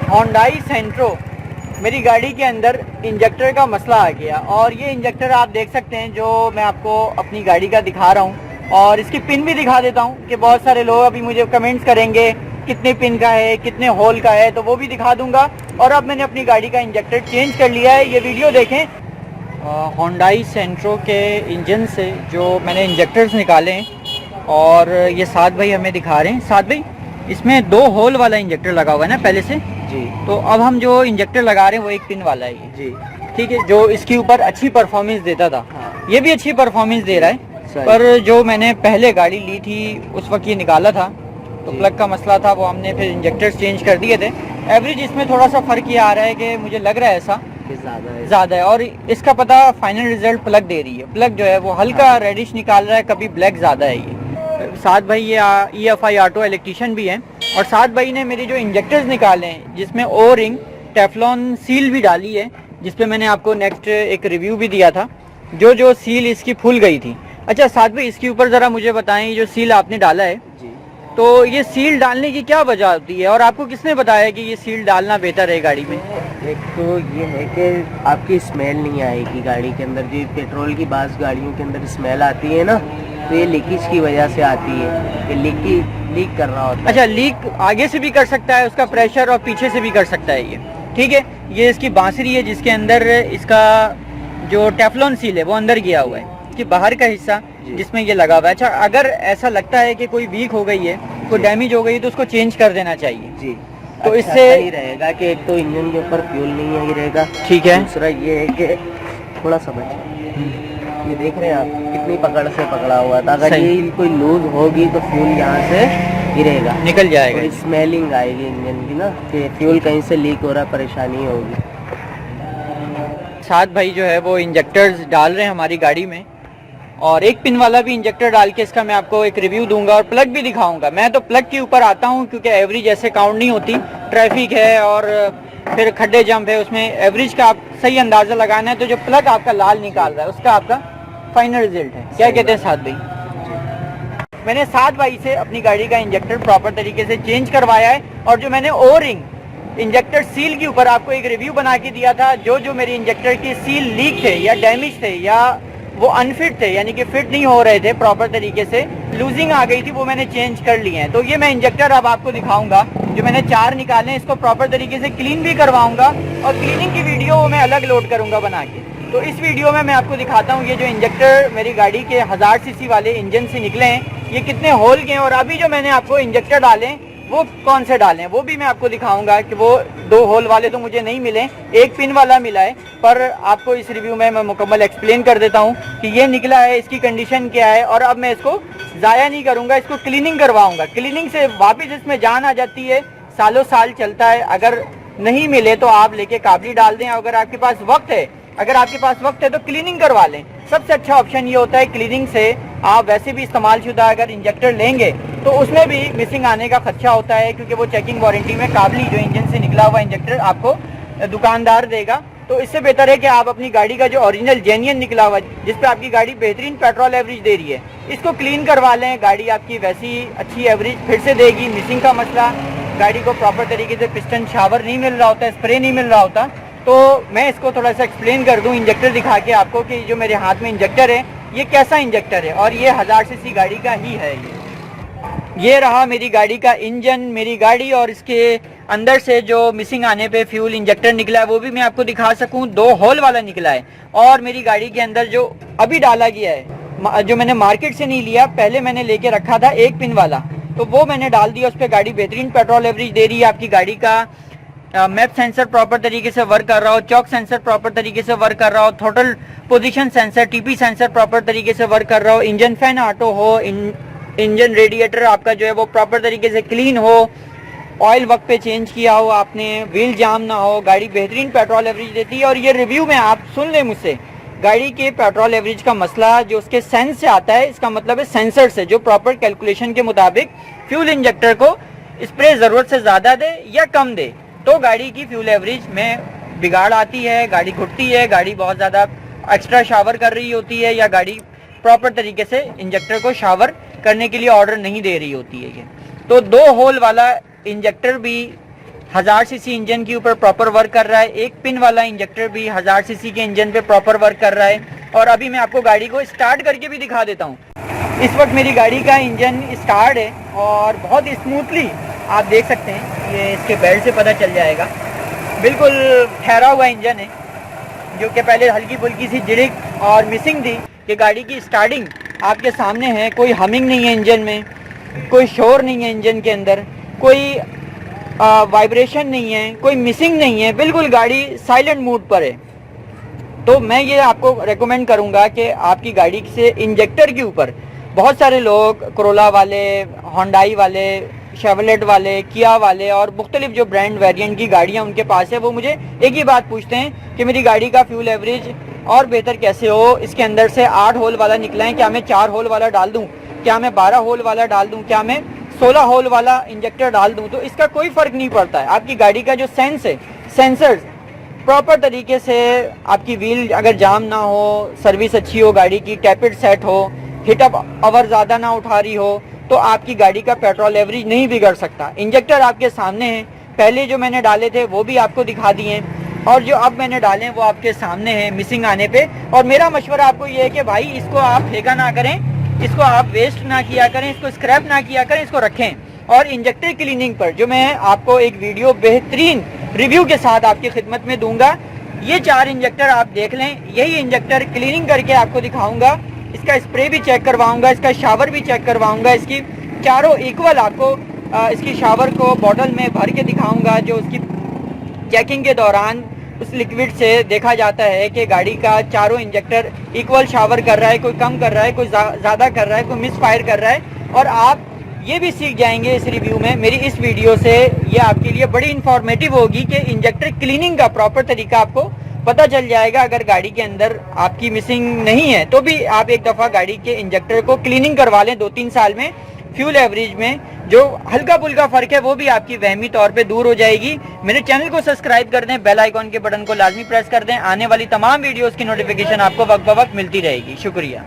Hyundai सेंट्रो मेरी गाड़ी के अंदर इंजेक्टर का मसला आ गया और ये इंजेक्टर आप देख सकते हैं जो मैं आपको अपनी गाड़ी का दिखा रहा हूँ और इसकी पिन भी दिखा देता हूँ कि बहुत सारे लोग अभी मुझे कमेंट्स करेंगे कितने पिन का है कितने होल का है, तो वो भी दिखा दूंगा। और अब मैंने अपनी गाड़ी का इंजेक्टर चेंज कर लिया है, ये वीडियो देखें। होंडाई सेंट्रो के इंजन से जो मैंने इंजेक्टर्स निकाले हैं और ये साद भाई हमें दिखा रहे हैं। साद भाई, इसमें 2 होल वाला इंजेक्टर लगा हुआ है ना पहले से जी। तो अब हम जो इंजेक्टर लगा रहे हैं वो 1 पिन वाला है ये जी, ठीक है, जो इसके ऊपर अच्छी परफॉर्मेंस देता था। हाँ। ये भी अच्छी परफॉर्मेंस दे रहा है, पर जो मैंने पहले गाड़ी ली थी उस वक्त ये निकाला था तो प्लग का मसला था, वो हमने फिर इंजेक्टर्स चेंज कर दिए थे। एवरेज इसमें थोड़ा सा फ़र्क ये आ रहा है कि मुझे लग रहा है ऐसा ज़्यादा है और इसका पता फाइनल रिजल्ट प्लग दे रही है। प्लग जो है वो हल्का रेडिश निकाल रहा है, कभी ब्लैक ज़्यादा है ये। साद भाई ये EFI ऑटो इलेक्ट्रीशियन भी हैं और साद भाई ने मेरे जो इंजेक्टर्स निकाले हैं जिसमें ओ रिंग टेफ्लॉन सील भी डाली है, जिसपे मैंने आपको नेक्स्ट एक रिव्यू भी दिया था, जो सील इसकी फूल गई थी। अच्छा साद भाई, इसके ऊपर ज़रा मुझे बताएं, जो सील आपने डाला है जी, तो ये सील डालने की क्या वजह होती है और आपको किसने बताया कि ये सील डालना बेहतर है गाड़ी में? एक तो ये है कि आपकी स्मेल नहीं आएगी गाड़ी के अंदर। जो पेट्रोल की बास गाड़ियों के अंदर स्मेल आती है ना, तो ये लीकेज की वजह से आती है। ये लीक कर रहा होता है। अच्छा, लीक आगे से भी कर सकता है उसका प्रेशर और पीछे से भी कर सकता है ये, ठीक है। ये इसकी बांसुरी है जिसके अंदर इसका जो टेफ्लॉन सील है वो अंदर गया हुआ है, कि बाहर का हिस्सा जिसमें ये लगा हुआ है। अच्छा, अगर ऐसा लगता है कि कोई वीक हो गई है, कोई डैमेज हो गई है, तो उसको चेंज कर देना चाहिए जी। तो अच्छा, इससे ही रहेगा कि एक तो इंजन के ऊपर फ्यूल नहीं गिरेगा, ठीक है। दूसरा ये है कि थोड़ा समझ, ये देख रहे हैं आप कितनी पकड़ से पकड़ा हुआ था। अगर ये कोई लूज होगी तो फ्यूल यहाँ से गिरेगा, निकल जाएगा, तो स्मेलिंग आएगी इंजन की ना, कि फ्यूल कहीं से लीक हो रहा, परेशानी होगी। साद भाई जो है वो इंजेक्टर्स डाल रहे हैं हमारी गाड़ी में और 1 पिन वाला भी इंजेक्टर डाल के इसका मैं आपको एक रिव्यू दूंगा और प्लग भी दिखाऊंगा। मैं तो प्लग के ऊपर आता हूं क्योंकि एवरेज ऐसे काउंट नहीं होती, ट्रैफिक है और फिर खड्डे जंप है, उसमें एवरेज का आप सही अंदाज़ा लगाना है। तो जो प्लग आपका लाल निकाल रहा है उसका आपका फाइनल रिजल्ट है। क्या कहते हैं साद भाई? मैंने साद भाई से अपनी गाड़ी का इंजेक्टर प्रॉपर तरीके से चेंज करवाया है और जो मैंने ओ रिंग इंजेक्टर सील के ऊपर आपको एक रिव्यू बना के दिया था, जो मेरे इंजेक्टर की सील लीक थे या डैमेज थे या वो अनफिट थे, यानी कि फिट नहीं हो रहे थे प्रॉपर तरीके से, लूजिंग आ गई थी, वो मैंने चेंज कर लिए हैं। तो ये मैं इंजेक्टर अब आपको दिखाऊंगा, जो मैंने 4 निकाले हैं, इसको प्रॉपर तरीके से क्लीन भी करवाऊंगा और क्लीनिंग की वीडियो वो मैं अलग लोड करूंगा बना के। तो इस वीडियो में मैं आपको दिखाता हूँ ये जो इंजेक्टर मेरी गाड़ी के 1000 सीसी वाले इंजन से निकले हैं, ये कितने होल के हैं और अभी जो मैंने आपको इंजेक्टर डाले वो कौन से डाले हैं वो भी मैं आपको दिखाऊंगा। कि वो 2 होल वाले तो मुझे नहीं मिले, 1 पिन वाला मिला है, पर आपको इस रिव्यू में मैं मुकम्मल एक्सप्लेन कर देता हूं कि ये निकला है, इसकी कंडीशन क्या है और अब मैं इसको ज़ाया नहीं करूंगा, इसको क्लीनिंग करवाऊंगा। क्लीनिंग से वापस इसमें जान आ जाती है, सालों साल चलता है। अगर नहीं मिले तो आप लेके काबली डाल दें, अगर आपके पास वक्त है तो क्लीनिंग करवा लें। सबसे अच्छा ऑप्शन ये होता है क्लीनिंग से। आप वैसे भी इस्तेमाल शुदा अगर इंजेक्टर लेंगे तो उसमें भी मिसिंग आने का खर्चा होता है, क्योंकि वो चेकिंग वारंटी में काबली जो इंजन से निकला हुआ इंजेक्टर आपको दुकानदार देगा। तो इससे बेहतर है कि आप अपनी गाड़ी का जो ओरिजिनल जेन्युइन निकला हुआ, जिस पे आपकी गाड़ी बेहतरीन पेट्रोल एवरेज दे रही है, इसको क्लीन करवा लें। गाड़ी आपकी वैसी अच्छी एवरेज फिर से देगी। मिसिंग का मसला, गाड़ी को प्रॉपर तरीके से पिस्टन शावर नहीं मिल रहा होता, स्प्रे नहीं मिल रहा होता, तो मैं इसको थोड़ा सा एक्सप्लेन कर दूं इंजेक्टर दिखा के आपको कि जो मेरे हाथ में इंजेक्टर है ये कैसा इंजेक्टर है और ये 1000 सीसी गाड़ी का ही है। ये रहा मेरी गाड़ी का इंजन, मेरी गाड़ी, और इसके अंदर से जो मिसिंग आने पे फ्यूल इंजेक्टर निकला है वो भी मैं आपको दिखा सकूं। 2 होल वाला निकला है और मेरी गाड़ी के अंदर जो अभी डाला गया है, जो मैंने मार्केट से नहीं लिया, पहले मैंने लेके रखा था 1 पिन वाला, तो वो मैंने डाल दिया। उस पर गाड़ी बेहतरीन पेट्रोल एवरेज दे रही है। आपकी गाड़ी का मैप सेंसर प्रॉपर तरीके से वर्क कर रहा हो, चौक सेंसर प्रॉपर तरीके से वर्क कर रहा हो, throttle position sensor, TP sensor proper तरीके से वर्क कर रहा हो, इंजन फैन ऑटो हो, इंजन रेडिएटर आपका जो है वो प्रॉपर तरीके से क्लीन हो, ऑयल वक्त पे चेंज किया हो आपने, व्हील जाम ना हो, गाड़ी बेहतरीन पेट्रोल एवरेज देती है। और ये रिव्यू में आप सुन लें मुझसे, गाड़ी के पेट्रोल एवरेज का मसला जो उसके सेंस से आता है, इसका मतलब है सेंसर से, जो प्रॉपर कैलकुलेशन के मुताबिक फ्यूल इंजेक्टर को स्प्रे ज़रूरत से ज़्यादा दे या कम दे तो गाड़ी की फ्यूल एवरेज में बिगाड़ आती है, गाड़ी घुटती है, गाड़ी बहुत ज़्यादा एक्स्ट्रा शावर कर रही होती है, या गाड़ी प्रॉपर तरीके से इंजेक्टर को शावर करने के लिए ऑर्डर नहीं दे रही होती है। ये तो 2 होल वाला इंजेक्टर भी 1000 सीसी इंजन के ऊपर प्रॉपर वर्क कर रहा है। एक पिन वाला इंजेक्टर भी 1000 सीसी के इंजन पे प्रॉपर वर्क कर रहा है। और अभी मैं आपको गाड़ी को स्टार्ट करके भी दिखा देता हूँ। इस वक्त मेरी गाड़ी का इंजन स्टार्ट है और बहुत स्मूथली आप देख सकते हैं, ये इसके बेल्ट से पता चल जाएगा, बिल्कुल ठहरा हुआ इंजन है। जो कि पहले हल्की फुल्की सी जिड़क और मिसिंग थी कि गाड़ी की स्टार्टिंग आपके सामने है। कोई हमिंग नहीं है इंजन में, कोई शोर नहीं है इंजन के अंदर, कोई वाइब्रेशन नहीं है, कोई मिसिंग नहीं है, बिल्कुल गाड़ी साइलेंट मोड पर है। तो मैं ये आपको रेकमेंड करूंगा कि आपकी गाड़ी से इंजेक्टर के ऊपर बहुत सारे लोग, कोरोला वाले, होंडाई वाले, शेवलेट वाले, किया वाले और मुख्तलिफ जो ब्रांड वेरिएंट की गाड़ियां उनके पास है, वो मुझे एक ही बात पूछते हैं कि मेरी गाड़ी का फ्यूल एवरेज और बेहतर कैसे हो। इसके अंदर से 8 होल वाला निकला है, क्या मैं 4 होल वाला डाल दूं, क्या मैं 12 होल वाला डाल दूं, क्या मैं 16 होल वाला इंजेक्टर डाल दूं। तो इसका कोई फ़र्क नहीं पड़ता है। आपकी गाड़ी का जो सेंस है, सेंसर्स प्रॉपर तरीके से, आपकी व्हील अगर जाम ना हो, सर्विस अच्छी हो, गाड़ी की टैपिड सेट हो, हिटअप आवर ज़्यादा ना उठा रही हो, तो आपकी गाड़ी का पेट्रोल एवरेज नहीं बिगड़ सकता। इंजेक्टर आपके सामने है, पहले जो मैंने डाले थे वो भी आपको दिखा दिए हैं और जो अब मैंने डाले हैं वो आपके सामने हैं मिसिंग आने पे। और मेरा मशवरा आपको ये है कि भाई इसको आप फेंका ना करें, इसको आप वेस्ट ना किया करें, इसको स्क्रैप ना किया करें, इसको रखें। और इंजेक्टर क्लीनिंग पर जो मैं आपको एक वीडियो बेहतरीन रिव्यू के साथ आपकी खिदमत में दूंगा। ये 4 इंजेक्टर आप देख लें, यही इंजेक्टर क्लीनिंग करके आपको दिखाऊंगा, इसका स्प्रे भी चेक करवाऊंगा, इसका शावर भी चेक करवाऊंगा, इसकी चारों इक्वल आपको इसकी शावर को बॉटल में भर के दिखाऊंगा। जो उसकी चेकिंग के दौरान उस लिक्विड से देखा जाता है कि गाड़ी का चारों इंजेक्टर इक्वल शावर कर रहा है, कोई कम कर रहा है, कोई ज़्यादा कर रहा है, कोई मिस फायर कर रहा है। और आप ये भी सीख जाएंगे इस रिव्यू में, मेरी इस वीडियो से, ये आपके लिए बड़ी इंफॉर्मेटिव होगी कि इंजेक्टर क्लीनिंग का प्रॉपर तरीका आपको पता चल जाएगा। अगर गाड़ी के अंदर आपकी मिसिंग नहीं है तो भी आप एक दफ़ा गाड़ी के इंजेक्टर को क्लीनिंग करवा लें। 2-3 साल में फ्यूल एवरेज में जो हल्का फुल्का फ़र्क है वो भी आपकी वहमी तौर पे दूर हो जाएगी। मेरे चैनल को सब्सक्राइब कर दें, बेल आइकॉन के बटन को लाजमी प्रेस कर दें। आने वाली तमाम वीडियोस की नोटिफिकेशन आपको वक्त ब वक्त मिलती रहेगी। शुक्रिया।